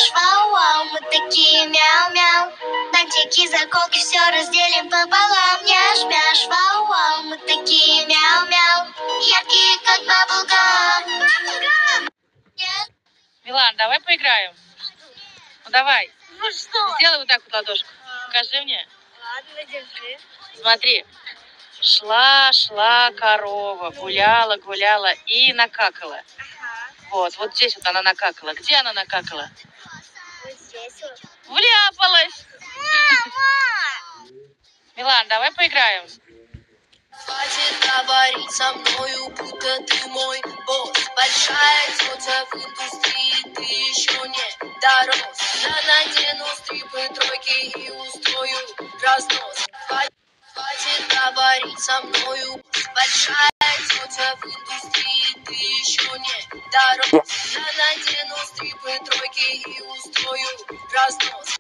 шмяш, вау-вау, мы такие мяу-мяу. Бантики, заколки, все разделим пополам. Няш-мяш, вау-вау, мы такие мяу-мяу. Яркие, как баблгам. Милан, давай поиграем. Ну давай. Ну что? Сделай вот так вот ладошку. Покажи мне. Ладно, держи. Смотри. Шла корова, гуляла и накакала. Ага. Вот здесь вот она накакала. Где она накакала? Вот здесь вот. Вляпалась. Мама! Милан, давай поиграем. Хватит говорить со мною, будто ты мой босс. Большая тетя в индустрии, ты еще не дорос. Я надену стрипы, тройки и устрою разнос. Хватит говорить со мною, большая тетя в индустрии, ты еще не дорос. Я надену стрипы, тройки и устрою разнос.